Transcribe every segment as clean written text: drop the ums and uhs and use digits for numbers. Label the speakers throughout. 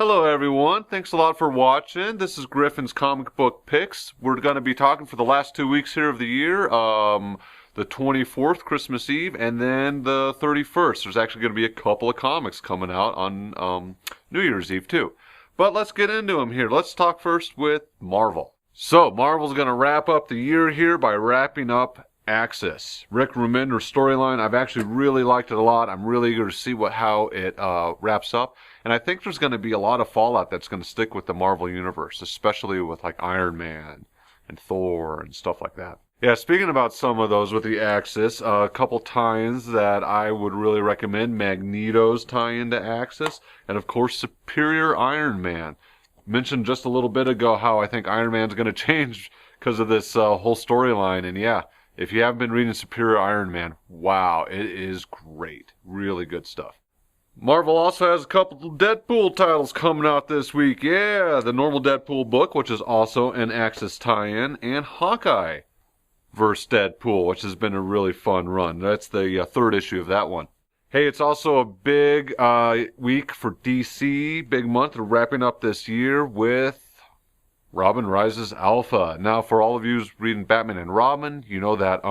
Speaker 1: Hello everyone, thanks a lot for watching. This is Gryphon's Comic Book Picks. We're going to be talking for the last 2 weeks here of the year, the 24th, Christmas Eve, and then the 31st. There's actually going to be a couple of comics coming out on New Year's Eve too. But let's get into them here. Let's talk first with Marvel. So, Marvel's going to wrap up the year here by wrapping up Axis. Rick Remender's storyline, I've actually really liked it a lot. I'm really eager to see how it wraps up. And I think there's going to be a lot of fallout that's going to stick with the Marvel Universe, especially with like Iron Man and Thor and stuff like that. Yeah, speaking about some of those with the Axis, a couple tie-ins that I would really recommend. Magneto's tie-in to Axis, and of course Superior Iron Man. Mentioned just a little bit ago how I think Iron Man's going to change because of this whole storyline, and yeah, if you haven't been reading Superior Iron Man, wow, it is great. Really good stuff. Marvel also has a couple of Deadpool titles coming out this week. Yeah, the normal Deadpool book, which is also an Axis tie-in, and Hawkeye vs. Deadpool, which has been a really fun run. That's the third issue of that one. Hey, it's also a big week for DC, big month. We're wrapping up this year with Robin Rises Alpha. Now, for all of you reading Batman and Robin, you know that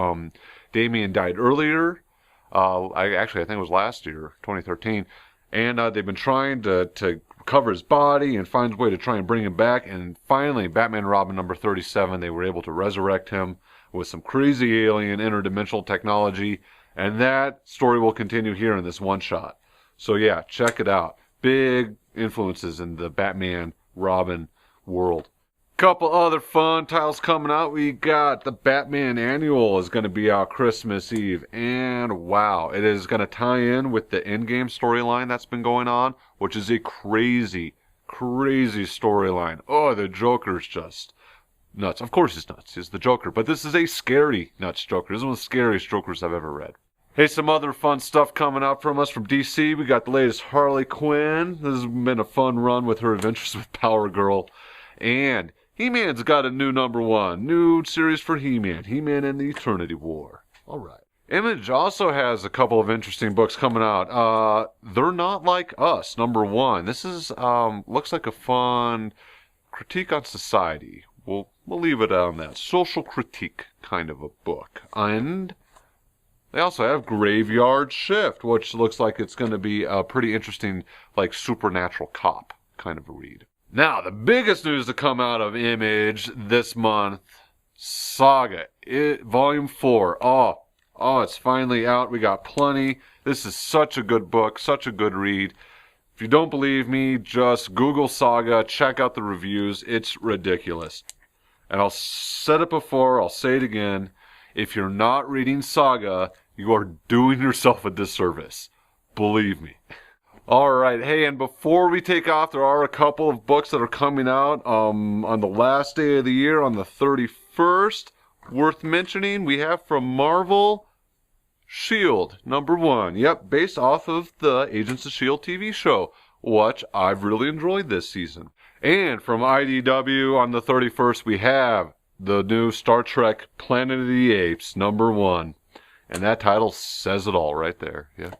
Speaker 1: Damian died earlier. I think it was last year, 2013. And they've been trying to recover his body and find a way to try and bring him back. And finally, Batman and Robin number 37, they were able to resurrect him with some crazy alien interdimensional technology. And that story will continue here in this one-shot. So yeah, check it out. Big influences in the Batman Robin world. Couple other fun titles coming out. We got the Batman Annual is going to be out Christmas Eve, and wow, it is going to tie in with the Endgame storyline that's been going on, which is a crazy storyline. Oh, the Joker's just nuts. Of course he's nuts. He's the Joker, but this is a scary nuts Joker. This is one of the scariest Jokers I've ever read. Hey, some other fun stuff coming out from us from DC. We got the latest Harley Quinn. This has been a fun run with her adventures with Power Girl, and He-Man's got a new #1. New series for He-Man. He-Man and the Eternity War. Alright. Image also has a couple of interesting books coming out. They're Not Like Us, #1. This is, looks like a fun critique on society. We'll leave it on that. Social critique kind of a book. And they also have Graveyard Shift, which looks like it's going to be a pretty interesting, like, supernatural cop kind of a read. Now, the biggest news to come out of Image this month, Saga, Volume 4. Oh, it's finally out. We got plenty. This is such a good book, such a good read. If you don't believe me, just Google Saga, check out the reviews. It's ridiculous. And I'll said it before, I'll say it again. If you're not reading Saga, you are doing yourself a disservice. Believe me. Alright, hey, and before we take off, there are a couple of books that are coming out on the last day of the year, on the 31st. Worth mentioning, we have from Marvel, S.H.I.E.L.D. #1. Yep, based off of the Agents of S.H.I.E.L.D. TV show, which I've really enjoyed this season. And from IDW on the 31st, we have the new Star Trek Planet of the Apes, #1. And that title says it all right there, yeah.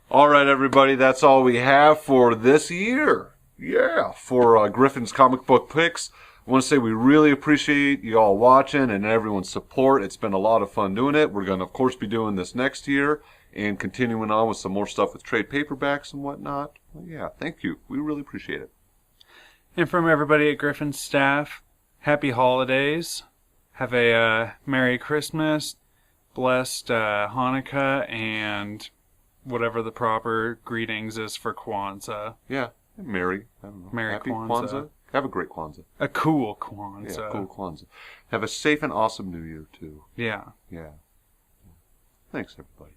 Speaker 1: Alright everybody, that's all we have for this year. Yeah, for Gryphon's Comic Book Picks. I want to say we really appreciate you all watching and everyone's support. It's been a lot of fun doing it. We're going to, of course, be doing this next year and continuing on with some more stuff with trade paperbacks and whatnot. Well, yeah, thank you. We really appreciate it.
Speaker 2: And from everybody at Gryphon's staff, happy holidays. Have a Merry Christmas, blessed Hanukkah, and whatever the proper greetings is for Kwanzaa.
Speaker 1: Yeah, Merry. I don't know.
Speaker 2: Merry
Speaker 1: Happy
Speaker 2: Kwanzaa.
Speaker 1: Have a great Kwanzaa.
Speaker 2: A cool Kwanzaa.
Speaker 1: Yeah, cool Kwanzaa. Have a safe and awesome New Year, too.
Speaker 2: Yeah.
Speaker 1: Yeah. Thanks, everybody.